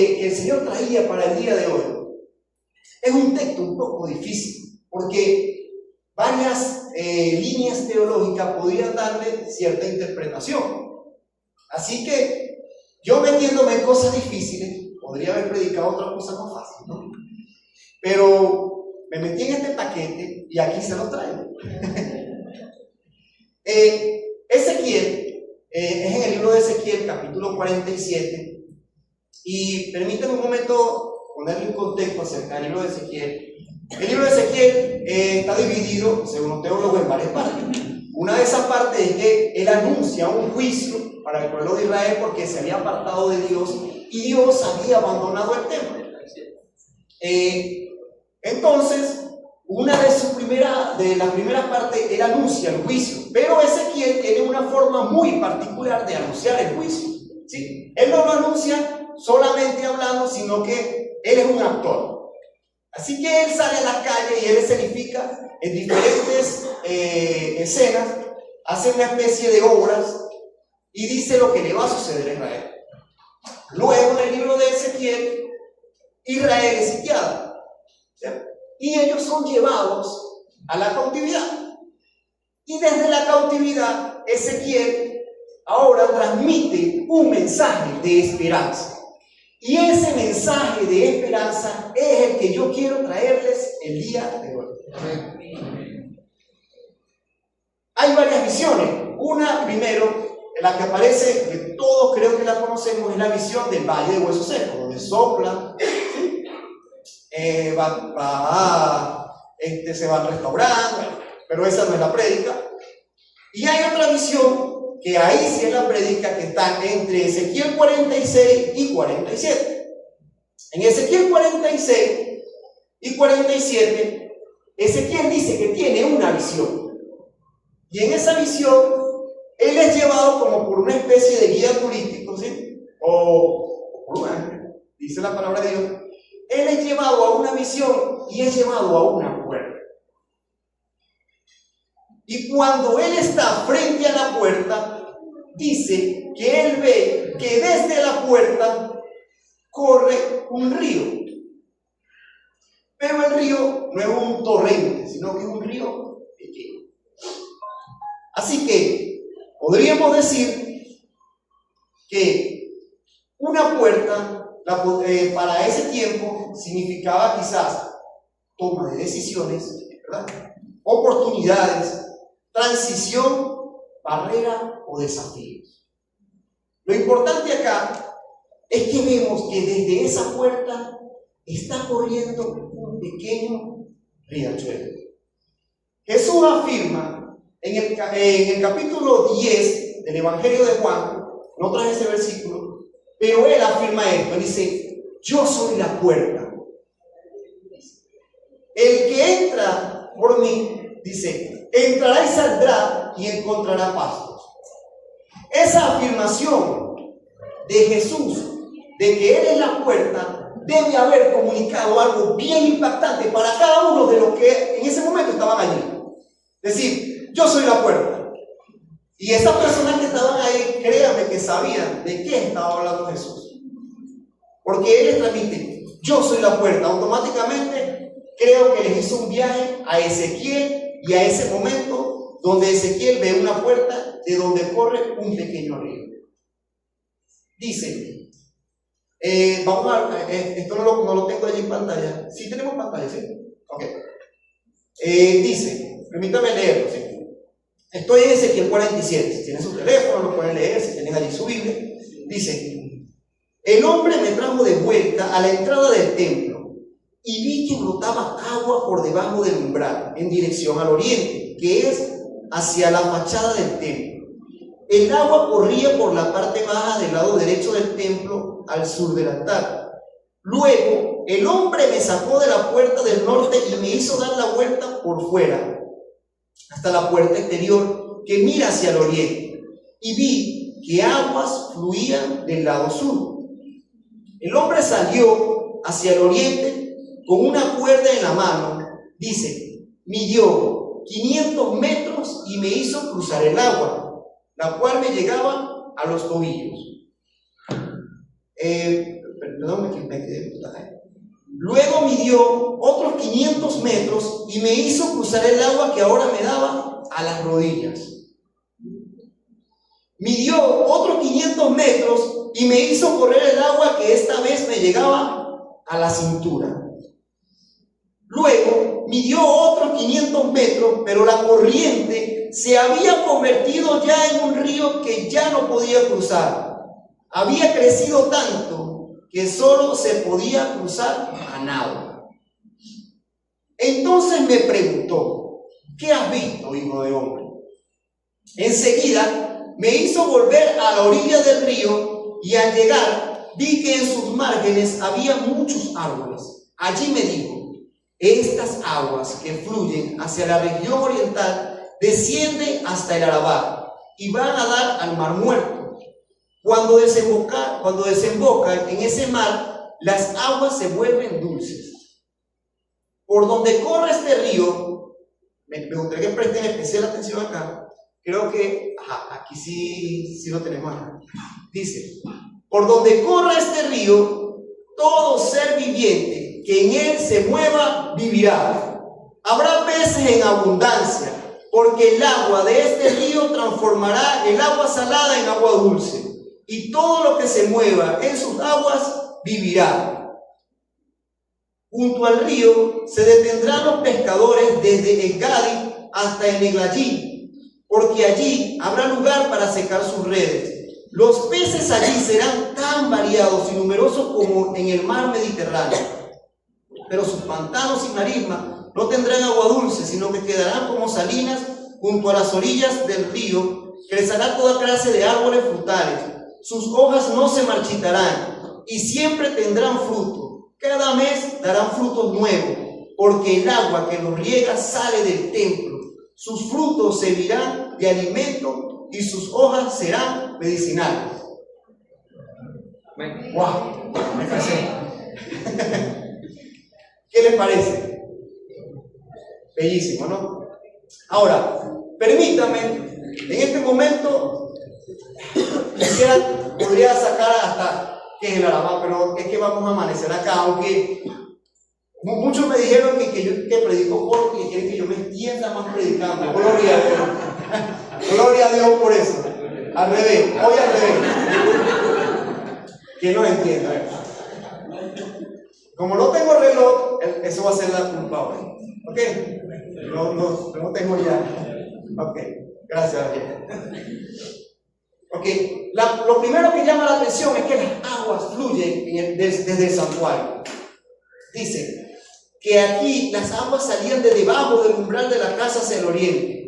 que el Señor traía para el día de hoy es un texto un poco difícil, porque varias líneas teológicas podrían darle cierta interpretación. Así que yo, metiéndome en cosas difíciles, podría haber predicado otra cosa más fácil, ¿no? Pero me metí en este paquete y aquí se los traigo. Ezequiel, es en el libro de Ezequiel, capítulo 47. Y permítanme un momento ponerle un contexto acerca del libro de Ezequiel. El libro de Ezequiel está dividido, según los teólogos, en varias partes. Una de esas partes es que él anuncia un juicio para el pueblo de Israel porque se había apartado de Dios y Dios había abandonado el templo. Entonces, una de las primeras partes, él anuncia el juicio, pero Ezequiel tiene una forma muy particular de anunciar el juicio, ¿sí? Él no lo anuncia solamente hablando, sino que él es un actor. Así que él sale a las calles y él escenifica en diferentes escenas, hace una especie de obras y dice lo que le va a suceder a Israel. Luego, en el libro de Ezequiel, Israel es sitiado, ¿sí? Y ellos son llevados a la cautividad. Y desde la cautividad, Ezequiel ahora transmite un mensaje de esperanza. Y ese mensaje de esperanza es el que yo quiero traerles el día de hoy. Hay varias visiones. Una, primero, la que aparece, que todos creo que la conocemos, es la visión del Valle de Huesos Secos, donde sopla, ¿sí? Se van restaurando, pero esa no es la prédica. Y hay otra visión, que ahí sí es la prédica, que está entre Ezequiel 46 y 47. En Ezequiel 46 y 47, Ezequiel dice que tiene una visión. Y en esa visión, él es llevado como por una especie de guía turístico, ¿sí? O por un ángel, dice la palabra de Dios. Él es llevado a una visión y es llevado a una puerta. Y cuando él está frente a la puerta, dice que él ve que desde la puerta corre un río. Pero el río no es un torrente, sino que es un río pequeño. Así que podríamos decir que una puerta para ese tiempo significaba quizás toma de decisiones, ¿verdad? Oportunidades, transición, barrera o desafíos. Lo importante acá es que vemos que desde esa puerta está corriendo un pequeño riachuelo. Jesús afirma en el capítulo 10 del Evangelio de Juan, no traje ese versículo, pero él afirma esto, él dice: yo soy la puerta. El que entra por mí, dice, entrará y saldrá y encontrará pastos. Esa afirmación de Jesús, de que Él es la puerta, debe haber comunicado algo bien impactante para cada uno de los que en ese momento estaban allí. Es decir, yo soy la puerta. Y esas personas que estaban ahí, créanme que sabían de qué estaba hablando Jesús. Porque Él les transmite, yo soy la puerta. Automáticamente creo que les hizo un viaje a Ezequiel y a ese momento donde Ezequiel ve una puerta de donde corre un pequeño río. Dice, vamos a esto no lo tengo allí en pantalla. Sí tenemos pantalla, ¿sí? Ok. Dice, permítame leerlo, ¿sí? Estoy en Ezequiel 47. Si tienen su teléfono lo pueden leer, si tienen allí su Biblia. Dice, el hombre me trajo de vuelta a la entrada del templo y vi que brotaba agua por debajo del umbral en dirección al oriente, que es hacia la fachada del templo. El agua corría por la parte baja del lado derecho del templo al sur del altar. Luego el hombre me sacó de la puerta del norte y me hizo dar la vuelta por fuera hasta la puerta exterior que mira hacia el oriente, y vi que aguas fluían del lado sur. El hombre salió hacia el oriente con una cuerda en la mano, dice, midió 500 metros y me hizo cruzar el agua, la cual me llegaba a los tobillos. perdón, luego midió otros 500 metros y me hizo cruzar el agua que ahora me daba a las rodillas. Midió otros 500 metros y me hizo correr el agua que esta vez me llegaba a la cintura. Luego midió otros 500 metros, pero la corriente se había convertido ya en un río que ya no podía cruzar. Había crecido tanto que solo se podía cruzar a nado. Entonces me preguntó: ¿qué has visto, hijo de hombre? Enseguida me hizo volver a la orilla del río y al llegar vi que en sus márgenes había muchos árboles. Allí me dijo: estas aguas que fluyen hacia la región oriental descienden hasta el Arabá y van a dar al mar muerto. Cuando desembocan en ese mar, las aguas se vuelven dulces. Por donde corre este río, me gustaría que presten especial atención acá. Creo que, aquí sí lo tenemos acá. Dice: por donde corre este río, todo ser viviente que en él se mueva vivirá. Habrá peces en abundancia, porque el agua de este río transformará el agua salada en agua dulce, y todo lo que se mueva en sus aguas vivirá. Junto al río se detendrán los pescadores desde En-Gadi hasta el Eglayí, porque allí habrá lugar para secar sus redes. Los peces allí serán tan variados y numerosos como en el mar Mediterráneo, pero sus pantanos y marismas no tendrán agua dulce, sino que quedarán como salinas. Junto a las orillas del río crecerá toda clase de árboles frutales. Sus hojas no se marchitarán y siempre tendrán fruto. Cada mes darán frutos nuevos, porque el agua que los riega sale del templo. Sus frutos servirán de alimento y sus hojas serán medicinales. ¡Wow! Me casé. ¿Qué les parece? Bellísimo, ¿no? Ahora, permítame, en este momento, podría sacar hasta que es el Arabá, pero es que vamos a amanecer acá, aunque muchos me dijeron que predico corto y quieren que yo me extienda más predicando. Gloria a Dios. Gloria a Dios por eso. Al revés, hoy al revés. ¿Quién nos entienda? Como no tengo reloj, eso va a ser la culpa hoy. ¿Ok? No tengo ya. Ok, gracias. Ok, lo primero que llama la atención es que las aguas fluyen desde el santuario. Dice que aquí las aguas salían de debajo del umbral de la casa hacia el oriente.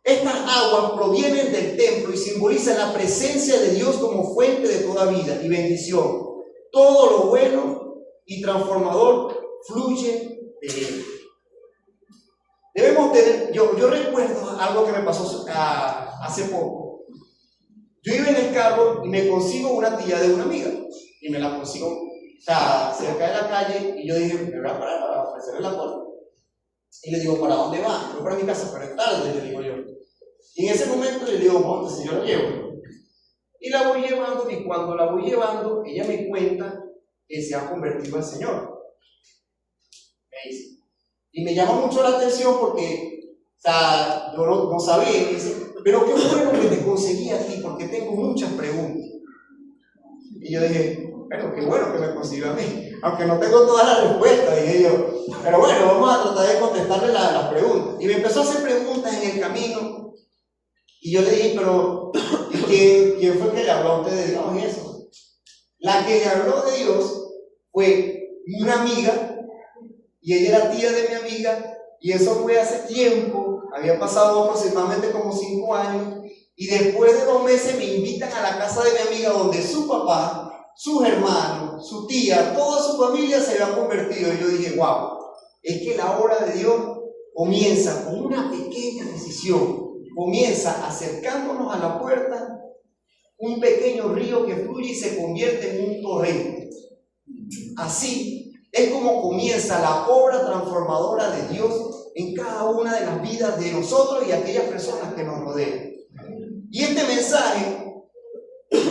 Estas aguas provienen del templo y simbolizan la presencia de Dios como fuente de toda vida y bendición. Todo lo bueno y transformador fluye de él. Debemos tener, yo recuerdo algo que me pasó hace poco. Yo iba en el carro y me consigo una tía de una amiga, y me la consigo, cerca de la calle, y yo dije, me voy a parar para ofrecerle la puerta. Y le digo, ¿para dónde va? Voy para mi casa, pero es tarde, le digo yo. Y en ese momento le digo, monte, si yo la llevo. Y la voy llevando, y cuando la voy llevando, ella me cuenta que se ha convertido al Señor. Me dice. Y me llama mucho la atención porque, yo no sabía, y me dice, pero qué bueno que te conseguí a ti, porque tengo muchas preguntas. Y yo dije, bueno, qué bueno que me consiguió a mí, aunque no tengo todas las respuestas, dije yo, pero bueno, vamos a tratar de contestarle las preguntas. Y me empezó a hacer preguntas en el camino, y yo le dije, pero ¿quién fue que le habló a usted de Dios y eso? La que le habló de Dios fue una amiga, y ella era tía de mi amiga, y eso fue hace tiempo, había pasado aproximadamente como 5 años, y después de 2 meses me invitan a la casa de mi amiga donde su papá, sus hermanos, su tía, toda su familia se había convertido. Y yo dije, wow, es que la obra de Dios comienza con una pequeña decisión, comienza acercándonos a la puerta, un pequeño río que fluye y se convierte en un torrente. Así es como comienza la obra transformadora de Dios en cada una de las vidas de nosotros y aquellas personas que nos rodean. Y este mensaje,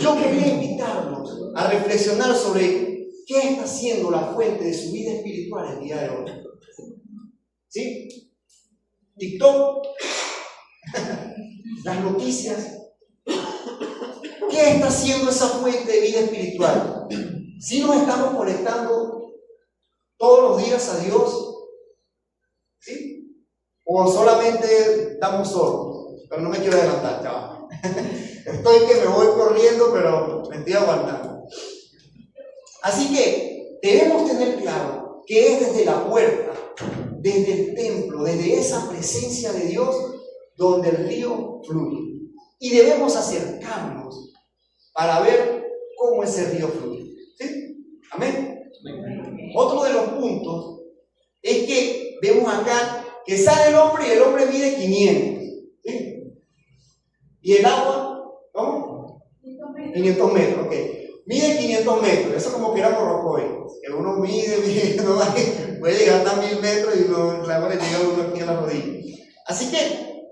yo quería invitarlos a reflexionar sobre ¿Qué está siendo la fuente de su vida espiritual el día de hoy? ¿Sí? TikTok, las noticias. ¿Qué está haciendo esa fuente de vida espiritual? Si nos estamos conectando todos los días a Dios, ¿sí? O solamente damos sordos. Pero no me quiero adelantar, chaval. Estoy que me voy corriendo, pero me estoy aguantando. Así que debemos tener claro que es desde la puerta, desde el templo, desde esa presencia de Dios, donde el río fluye. Y debemos acercarnos para ver cómo ese río fluye. ¿Sí? Amén. Otro de los puntos es que vemos acá que sale el hombre y el hombre mide 500. ¿Sí? Y el agua, ¿cómo? 500 metros, ok. Mide 500 metros, eso como que era Morrocoy, que uno mide, no puede llegar hasta 1000 metros y el agua le llega a uno aquí a la rodilla. Así que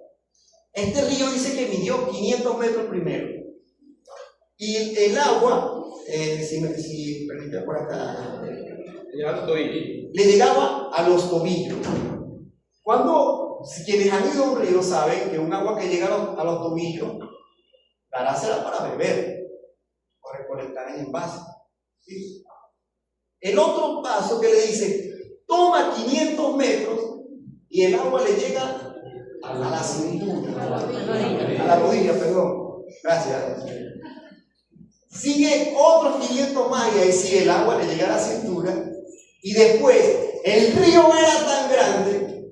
este río dice que midió 500 metros primero. Y el agua, si permite por acá, le llegaba a los tobillos. Quienes han ido a un río saben que un agua que llega a los tobillos, dará será para beber o recolectar en envase. ¿Sí? El otro paso que le dice, toma 500 metros y el agua le llega a la cintura, a la rodilla, perdón. Gracias. Sigue otros 500 más y ahí sí el agua le llega a la cintura. Y después el río era tan grande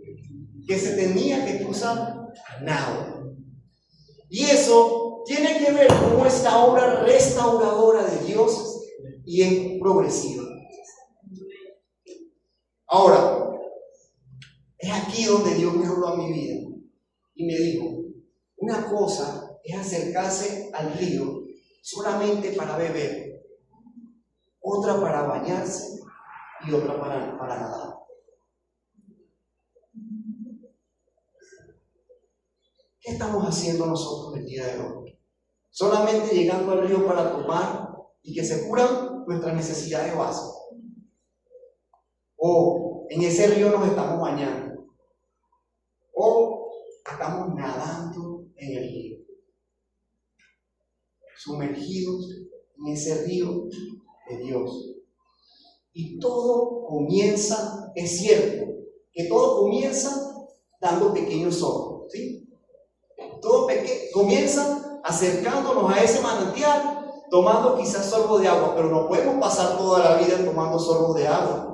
que se tenía que cruzar nado. Y eso tiene que ver con esta obra restauradora de Dios y es progresiva. Ahora, es aquí donde Dios me habló a mi vida y me dijo, una cosa es acercarse al río solamente para beber, otra para bañarse y otra para nadar. ¿Qué estamos haciendo nosotros el día de hoy? ¿Solamente llegando al río para tomar y que se curan nuestras necesidades básicas? ¿O en ese río nos estamos bañando? ¿O estamos nadando en el río? Sumergidos en ese río de Dios. Y todo comienza, es cierto, que todo comienza dando pequeños sorbos, ¿sí? Todo comienza acercándonos a ese manantial, tomando quizás sorbo de agua, pero no podemos pasar toda la vida tomando sorbos de agua.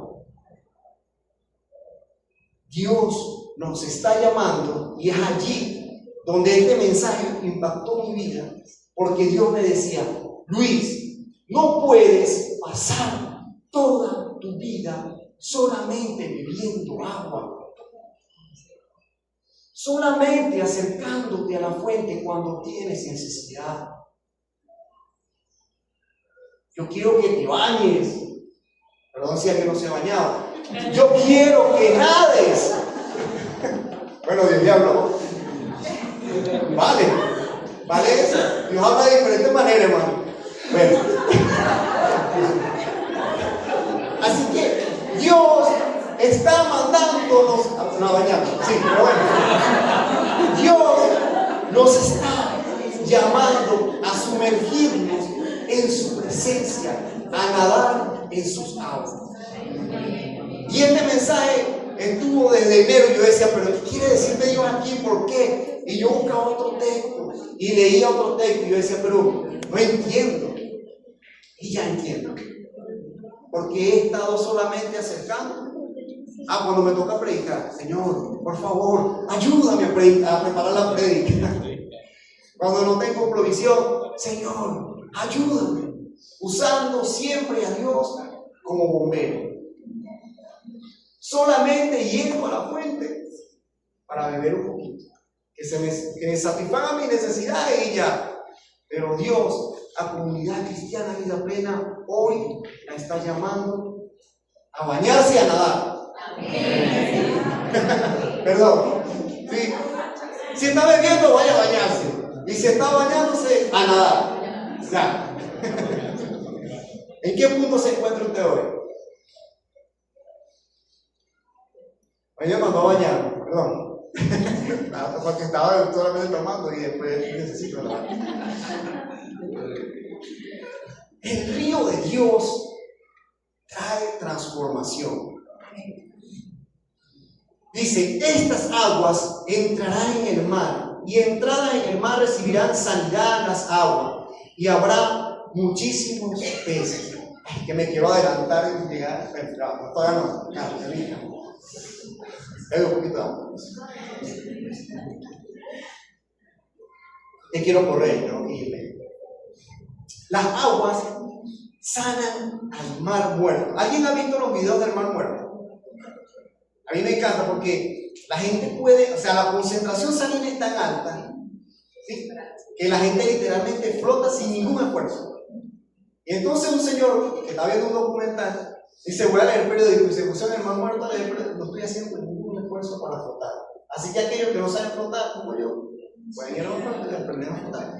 Dios nos está llamando y es allí donde este mensaje impactó mi vida, porque Dios me decía, Luis, no puedes pasar toda tu vida solamente bebiendo agua. Solamente acercándote a la fuente cuando tienes necesidad. Yo quiero que te bañes. Perdón si alguien no se ha bañado. Yo quiero que nades. Bueno, Dios me habló. Vale eso. Dios habla de diferentes maneras, hermano. Bueno. Así que Dios está mandándonos a bañarnos. Sí, pero bueno. Dios nos está llamando a sumergirnos en su presencia, a nadar en sus aguas. Y este mensaje estuvo desde enero. Yo decía, pero ¿qué quiere decirme Dios aquí? ¿Por qué? Y yo buscaba otro texto y leía otro texto y yo decía, pero no entiendo. Y ya entiendo. Porque he estado solamente acercando. Cuando me toca predicar, Señor, por favor, ayúdame a preparar la predica. Cuando no tengo provisión, Señor, ayúdame. Usando siempre a Dios como bombero. Solamente yendo a la fuente para beber un poquito. Que me satisfaga mis necesidades y ya. Pero Dios, a Comunidad Cristiana Vida Plena, hoy la está llamando a bañarse y a nadar. Perdón. Sí. Si está bebiendo, vaya a bañarse. Y si está bañándose, a nadar. Ya. ¿En qué punto se encuentra usted hoy? Hoy me mandó a bañar, perdón. Porque estaba solamente tomando y después necesito lavar. El río de Dios trae transformación. Dice, estas aguas entrarán en el mar, y entrada en el mar recibirán sanidad las aguas, y habrá muchísimos peces. Ay, que me quiero adelantar y llegar. No, todavía no. Un poquito de agua. Te quiero correr, tengo que irme. Las aguas sanan al mar muerto. ¿Alguien ha visto los videos del mar muerto? A mí me encanta porque la gente puede, o sea, la concentración salina es tan alta, ¿sí?, que la gente literalmente flota sin ningún esfuerzo. Y entonces un señor que está viendo un documental dice, voy a leer el periódico y se puso en el mar muerto, no estoy haciendo ningún esfuerzo para flotar. Así que aquellos que no saben flotar, como yo, pueden ir a los muertos y aprender a flotar.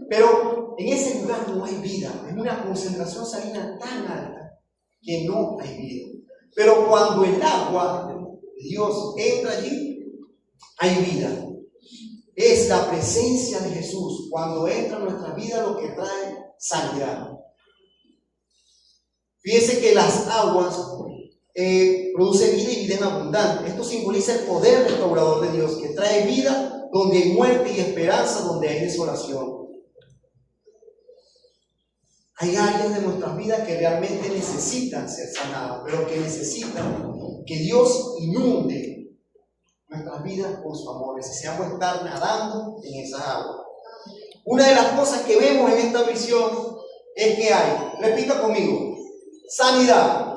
Pero en ese lugar no hay vida, es una concentración salina tan alta que no hay vida. Pero cuando el agua de Dios entra allí, hay vida. Es la presencia de Jesús cuando entra en nuestra vida lo que trae sanidad. Fíjense que las aguas producen vida y vida en abundante. Esto simboliza el poder restaurador de Dios que trae vida donde hay muerte y esperanza, donde hay desolación. Hay áreas de nuestras vidas que realmente necesitan ser sanadas, pero que necesitan que Dios inunde nuestras vidas con su amor. Necesitamos estar nadando en esa agua. Una de las cosas que vemos en esta visión es que hay, repita conmigo, sanidad,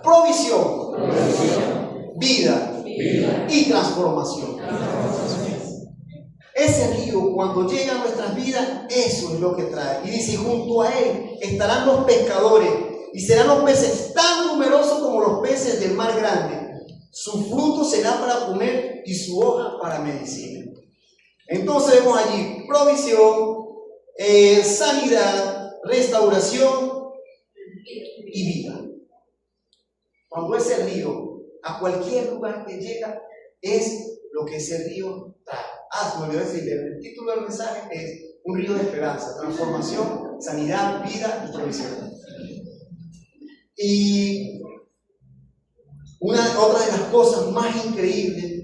provisión, vida y transformación. Ese río, cuando llega a nuestras vidas, eso es lo que trae. Y dice, junto a él estarán los pescadores, y serán los peces tan numerosos como los peces del mar grande. Su fruto será para comer y su hoja para medicina. Entonces vemos allí provisión, sanidad, restauración y vida. Cuando ese río, a cualquier lugar que llega, es lo que ese río trae. Se me olvidó decirle, el título del mensaje es un río de esperanza, transformación, sanidad, vida y provisión. Y otra de las cosas más increíbles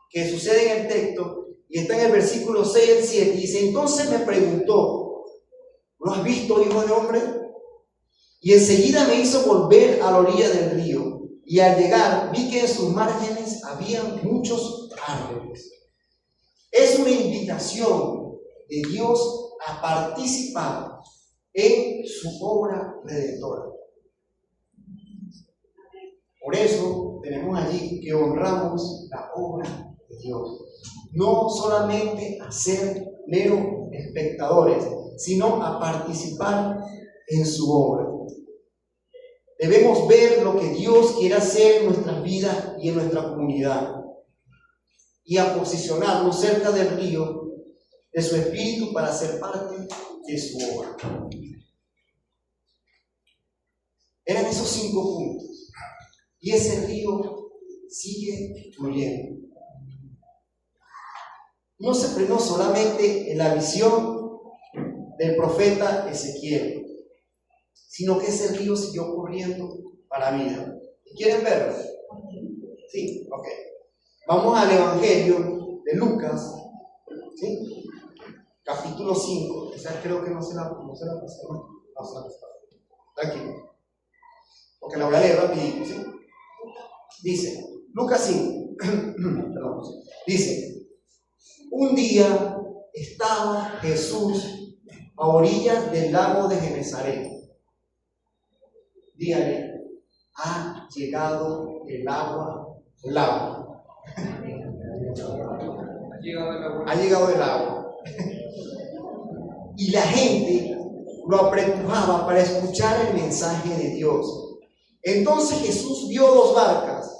que sucede en el texto, y está en el versículo 6 al 7, dice, entonces me preguntó, ¿lo has visto, hijo de hombre? Y enseguida me hizo volver a la orilla del río, y al llegar vi que en sus márgenes había muchos árboles. Es una invitación de Dios a participar en su obra redentora. Por eso tenemos allí que honramos la obra de Dios. No solamente a ser meros espectadores, sino a participar en su obra. Debemos ver lo que Dios quiere hacer en nuestras vidas y en nuestra comunidad, y a posicionarnos cerca del río de su espíritu para ser parte de su obra. Eran esos 5 puntos. Y ese río sigue fluyendo. No se frenó solamente en la visión del profeta Ezequiel, sino que ese río siguió corriendo para la vida. ¿Quieren verlo? Sí, ok. Vamos al Evangelio de Lucas, ¿sí? Capítulo 5. O sea, creo que no se la pasé. No se la pasé. Tranquilo. Porque la voy a leer rapidito, ¿sí? Dice, Lucas 5, perdón, dice, un día estaba Jesús a orillas del lago de Genesaret. Dígale, ha llegado el agua, ha llegado el agua. Y la gente lo apretujaba para escuchar el mensaje de Dios. Entonces Jesús vio 2 barcas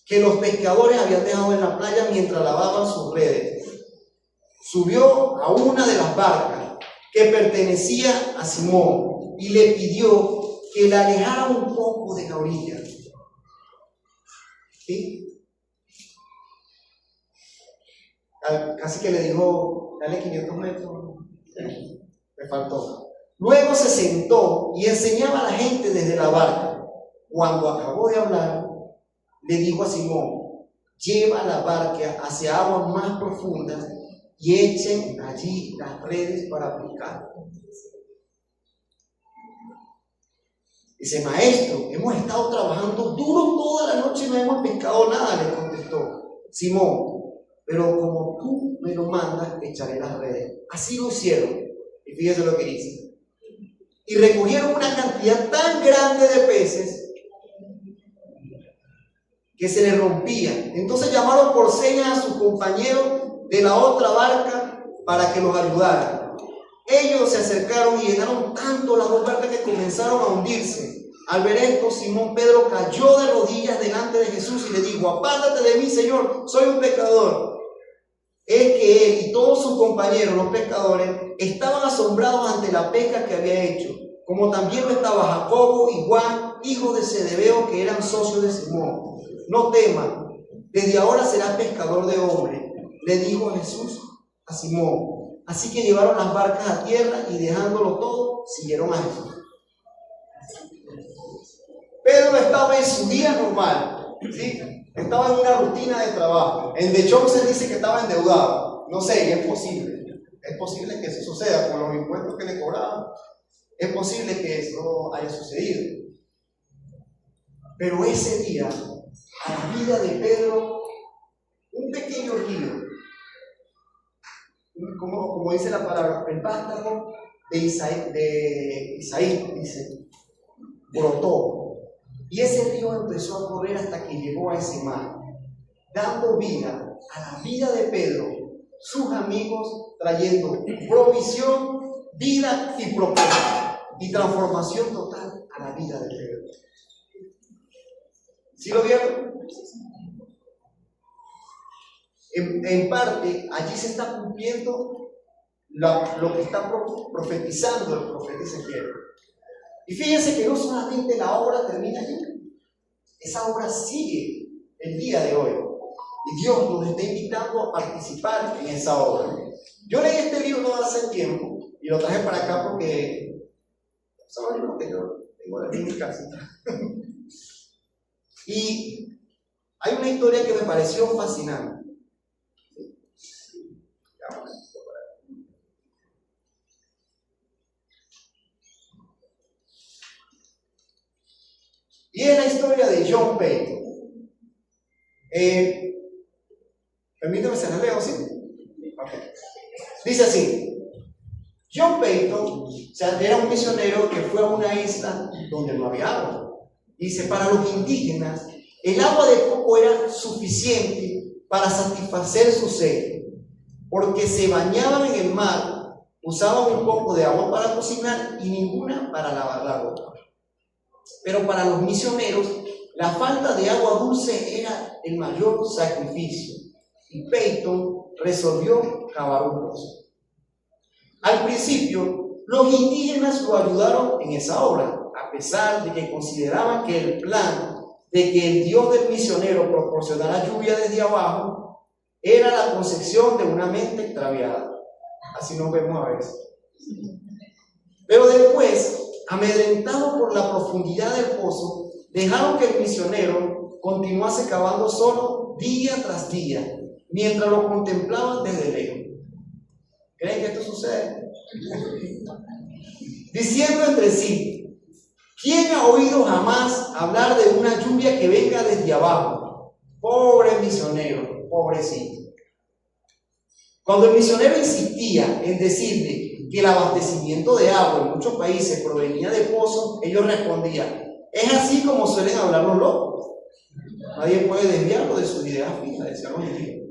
que los pescadores habían dejado en la playa mientras lavaban sus redes. Subió a una de las barcas que pertenecía a Simón y le pidió que la alejara un poco de la orilla. ¿Sí? Casi que le dijo, dale 500 metros. Me faltó. Luego se sentó y enseñaba a la gente desde la barca. Cuando acabó de hablar, le dijo a Simón, lleva la barca hacia aguas más profundas y echen allí las redes para pescar. Dice, maestro, hemos estado trabajando duro toda la noche y no hemos pescado nada, le contestó Simón, pero como tú me lo mandas, echaré las redes. Así lo hicieron. Y fíjese lo que dice. Y recogieron una cantidad tan grande de peces que se les rompían. Entonces llamaron por señas a sus compañeros de la otra barca para que los ayudaran. Ellos se acercaron y llenaron tanto las dos barcas que comenzaron a hundirse. Al ver esto, Simón Pedro cayó de rodillas delante de Jesús y le dijo, apártate de mí, Señor, soy un pecador. Es que él y todos sus compañeros, los pescadores, estaban asombrados ante la pesca que había hecho, como también lo estaba Jacobo y Juan, hijos de Zebedeo, que eran socios de Simón. No temas, desde ahora serás pescador de hombres, le dijo Jesús a Simón. Así que llevaron las barcas a tierra y dejándolo todo, siguieron a Jesús. Pedro estaba en su día normal, ¿sí? Estaba en una rutina de trabajo. En The Chosen dice que estaba endeudado. No sé, y es posible. Es posible que eso suceda por los impuestos que le cobraban. Es posible que eso haya sucedido. Pero ese día, a la vida de Pedro, un pequeño río, como dice la palabra, el vástago de Isaí, dice, brotó. Y ese río empezó a correr hasta que llegó a ese mar, dando vida a la vida de Pedro, sus amigos, trayendo provisión, vida y propósito, y transformación total a la vida de Pedro. ¿Sí lo vieron? En parte, allí se está cumpliendo lo que está profetizando el profeta Ezequiel. Y fíjense que no solamente la obra termina allí, esa obra sigue el día de hoy. Y Dios nos está invitando a participar en esa obra. Yo leí este libro hace tiempo y lo traje para acá porque son los libros que yo tengo aquí en mi casa. Y hay una historia que me pareció fascinante. Y es la historia de John Peyton. Permítame se la leo, ¿sí? Okay. Dice así: John Peyton, era un misionero que fue a una isla donde no había agua. Dice, para los indígenas, el agua de coco era suficiente para satisfacer su sed, porque se bañaban en el mar, usaban un poco de agua para cocinar y ninguna para lavar la ropa. Pero para los misioneros, la falta de agua dulce era el mayor sacrificio, y Peyton resolvió cavar un pozo. Al principio, los indígenas lo ayudaron en esa obra, a pesar de que consideraban que el plan de que el Dios del misionero proporcionara lluvia desde abajo era la concepción de una mente extraviada. Así nos vemos a veces. Pero después, amedrentados por la profundidad del pozo, dejaron que el misionero continuase cavando solo día tras día, mientras lo contemplaban desde lejos. ¿Creen que esto sucede? Diciendo entre sí, ¿quién ha oído jamás hablar de una lluvia que venga desde abajo? Pobre misionero, pobrecito. Cuando el misionero insistía en decirle que el abastecimiento de agua en muchos países provenía de pozos, ellos respondían, es así como suelen hablar los locos. Nadie puede desviarlo de sus ideas fijas, decían los indígenas.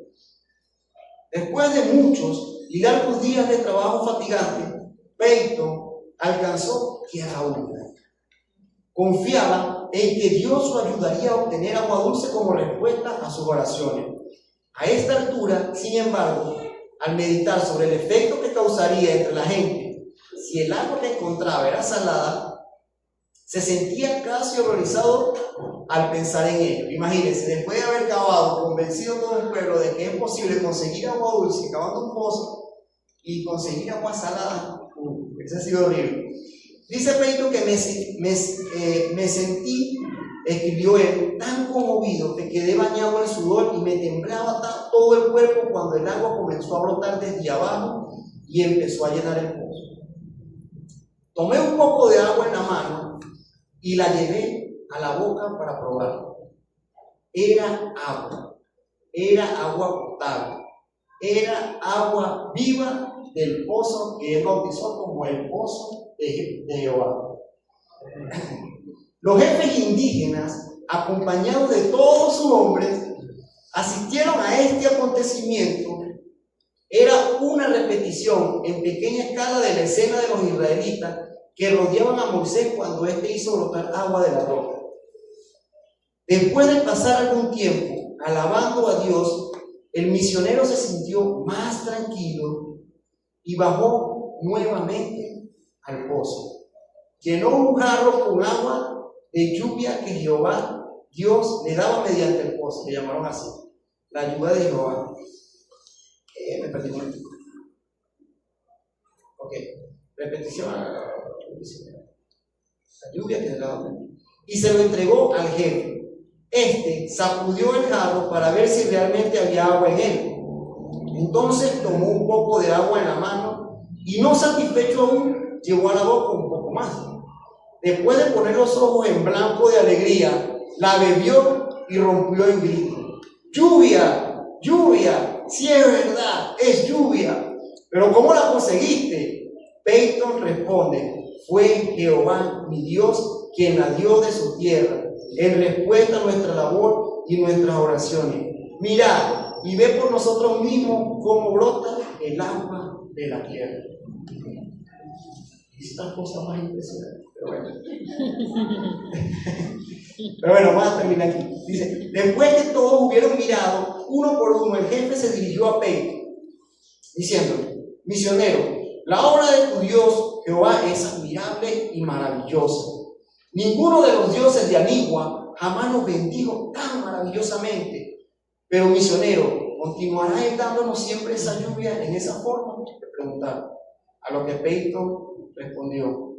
Después de muchos y largos días de trabajo fatigante, Peyton alcanzó tierra húmeda. Confiaba en que Dios lo ayudaría a obtener agua dulce como respuesta a sus oraciones. A esta altura, sin embargo, al meditar sobre el efecto que causaría entre la gente si el agua que encontraba era salada, se sentía casi horrorizado al pensar en ello. Imagínense, después de haber cavado, convencido a todo el pueblo de que es posible conseguir agua dulce cavando un pozo y conseguir agua salada, eso ha sido horrible. Dice Pedro que me sentí, escribió él, tan conmovido que quedé bañado en sudor y me temblaba todo el cuerpo cuando el agua comenzó a brotar desde abajo y empezó a llenar el pozo. Tomé un poco de agua en la mano y la llevé a la boca para probarla. Era agua potable, era agua viva del pozo que él bautizó como el pozo de Jehová. Los jefes indígenas, acompañados de todos sus hombres, asistieron a este acontecimiento. Era una repetición en pequeña escala de la escena de los israelitas que rodeaban a Moisés cuando éste hizo brotar agua de la roca. Después de pasar algún tiempo alabando a Dios, el misionero se sintió más tranquilo y bajó nuevamente al pozo. Llenó un jarro con agua de lluvia que Jehová, Dios, le daba mediante el pozo. Le llamaron así, la lluvia de Jehová. Me perdí un momento. Ok, repetición. La lluvia que le daba. Y se lo entregó al jefe. Este sacudió el jarro para ver si realmente había agua en él. Entonces tomó un poco de agua en la mano y, no satisfecho aún, llevó a la boca un poco más. Después de poner los ojos en blanco de alegría, la bebió y rompió en grito. ¡Lluvia! ¡Lluvia! Sí, es verdad, es lluvia. ¿Pero cómo la conseguiste? Peyton responde: fue Jehová, mi Dios, quien la dio de su tierra, en respuesta a nuestra labor y nuestras oraciones. Mirad y ve por nosotros mismos cómo brota el agua de la tierra. Esta cosa más impresionante. Pero bueno, vamos a terminar aquí. Dice: después que todos hubieron mirado, uno por uno, el jefe se dirigió a Pedro, diciéndole: misionero, la obra de tu Dios Jehová es admirable y maravillosa. Ninguno de los dioses de Anigua jamás nos bendijo tan maravillosamente. Pero, misionero, ¿continuará él dándonos siempre esa lluvia en esa forma? Le preguntaron. A lo que Pedro respondió: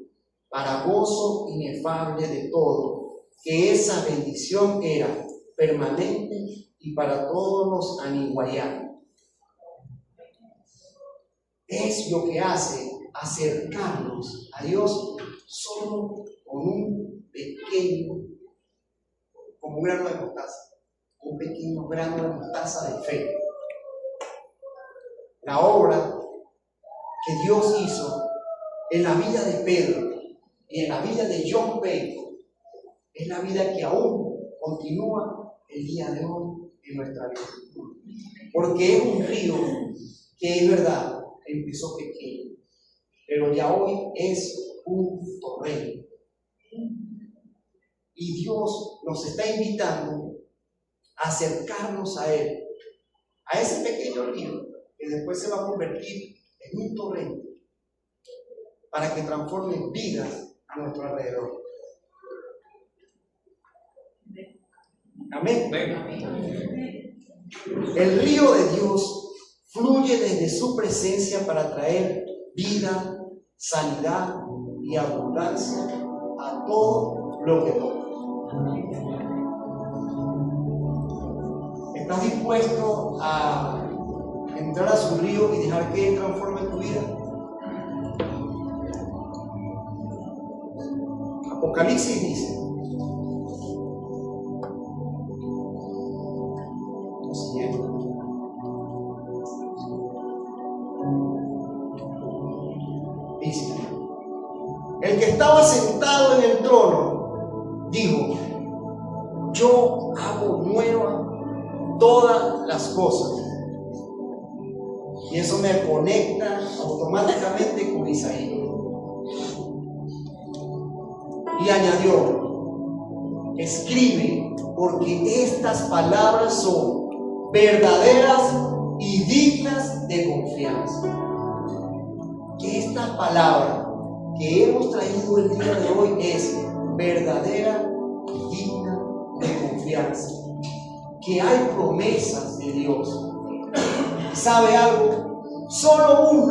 para gozo inefable de todo, que esa bendición era permanente y para todos los aniguayanos. Es lo que hace acercarnos a Dios solo con un pequeño, como un grano de mostaza, un pequeño grano de mostaza de fe. La obra que Dios hizo en la vida de Pedro y en la vida de John Peyton es la vida que aún continúa el día de hoy en nuestra vida. Porque es un río que, es verdad, empezó pequeño, pero ya hoy es un torrente. Y Dios nos está invitando a acercarnos a Él, a ese pequeño río que después se va a convertir en un torrente para que transforme vidas a nuestro alrededor. Amén. El río de Dios fluye desde su presencia para traer vida, sanidad y abundancia a todo lo que toca. ¿Estás dispuesto a entrar a su río y dejar que Él transforme tu vida? Apocalipsis dice: el que estaba sentado en el trono dijo: yo hago nueva todas las cosas. Y eso me conecta automáticamente con Isaías. Y añadió: escribe, porque estas palabras son verdaderas y dignas de confianza. Estas palabras que hemos traído el día de hoy es verdadera y digna de confianza. Que hay promesas de Dios. ¿Sabe algo? Solo un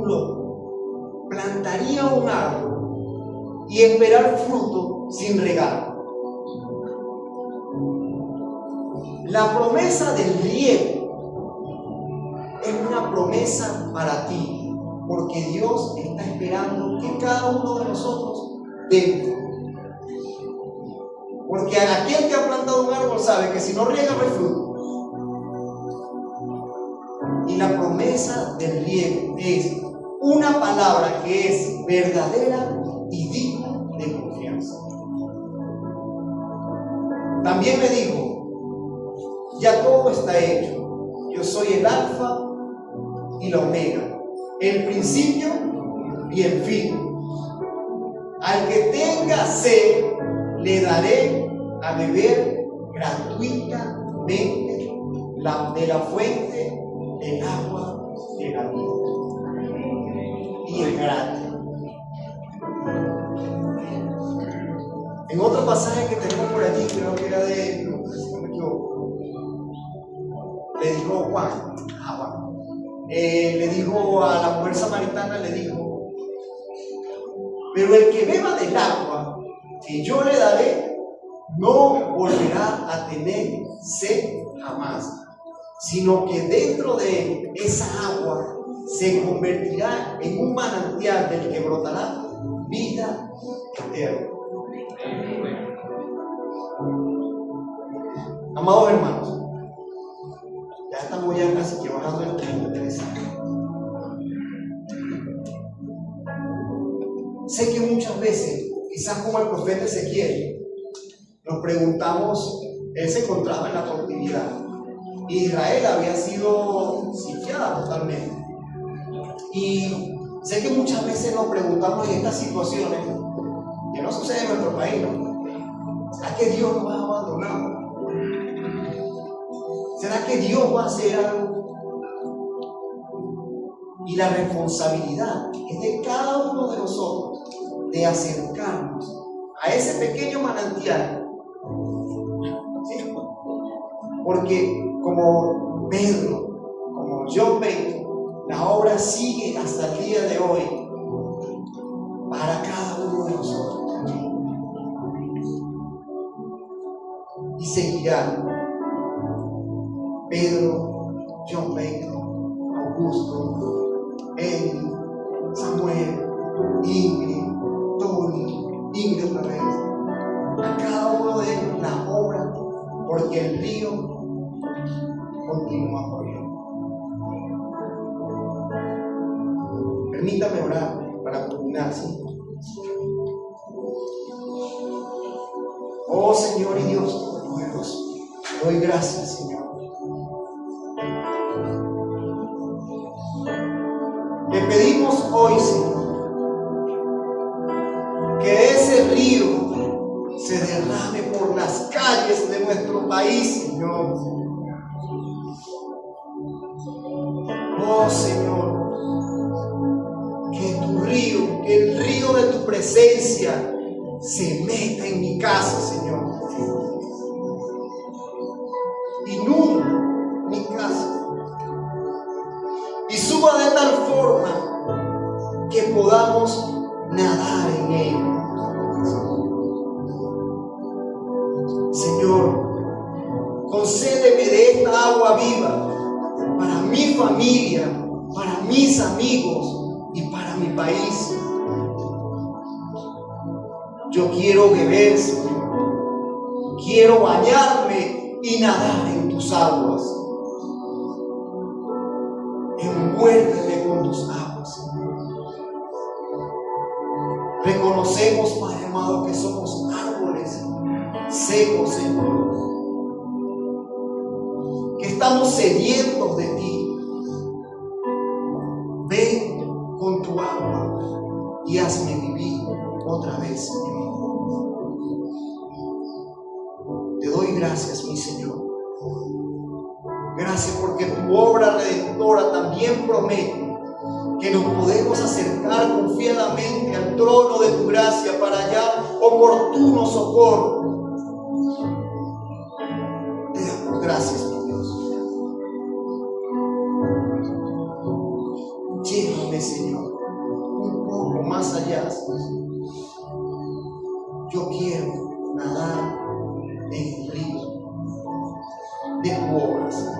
loco plantaría un árbol y esperar fruto sin regar. La promesa del riego es una promesa para ti, porque Dios está esperando que cada uno de nosotros dé. Porque aquel que ha plantado un árbol sabe que si no riega no hay fruto. Y la promesa del riego es una palabra que es verdadera y digna de confianza. También me dijo: ya todo está hecho. Yo soy el alfa y la omega, el principio y el fin. Al que tenga sed, le daré a beber gratuitamente de la fuente del agua de la vida. Y es gratis. En otro pasaje que tengo por allí, creo que era de Lucas, si no me equivoco, le dijo Juan, le dijo a la mujer samaritana, le dijo: pero el que beba del agua que yo le daré no volverá a tener sed jamás, sino que dentro de él esa agua se convertirá en un manantial del que brotará vida eterna. Amados hermanos, ya estamos ya casi que bajando el 33. Sé que muchas veces, quizás como el profeta Ezequiel, nos preguntamos, él se encontraba en la cautividad. Israel había sido sitiada totalmente. Y sé que muchas veces nos preguntamos en estas situaciones, que no sucede en nuestro país, ¿no? ¿Será que Dios nos ha abandonado? ¿Será que Dios va a hacer algo? Y la responsabilidad es de cada uno de nosotros de acercarnos a ese pequeño manantial. ¿Sí? Porque como Pedro, como John Payton, la obra sigue hasta el día de hoy para cada uno de nosotros. Y seguirá. Pedro, John Payton, Augusto, Eli, Samuel, Ingrid, Tony, Ingrid otra vez. A cada uno de ellos la obra, porque el río continúa corriendo. Permítame orar para culminar, ¿sí? Oh Señor y Dios todopoderoso, te doy gracias, Señor. Te pedimos hoy, Señor, que ese río se derrame por las calles de nuestro país, Señor. Oh Señor, que tu río, que el río de tu presencia se meta en mi casa, Señor. Inunda mi casa y suba de tal forma que podamos nadar en él. Señor, concédeme de esta agua viva para mi familia, para mis amigos y para mi país. Yo quiero beber, Señor. Quiero bañarme y nadar en tus aguas. Envuélveme con tus aguas, Señor. Reconocemos, Padre amado, que somos árboles secos, Señor, que estamos sedientos de ti. Ven con tu agua y hazme vivir otra vez, Señor. Te doy gracias, mi Señor. Gracias porque tu obra redentora también promete que nos podemos acercar confiadamente al trono de tu gracia para hallar oportuno socorro. Te damos gracias, mi Dios. Llévame, Señor, un poco más allá. Yo quiero nadar en el río de tu obras.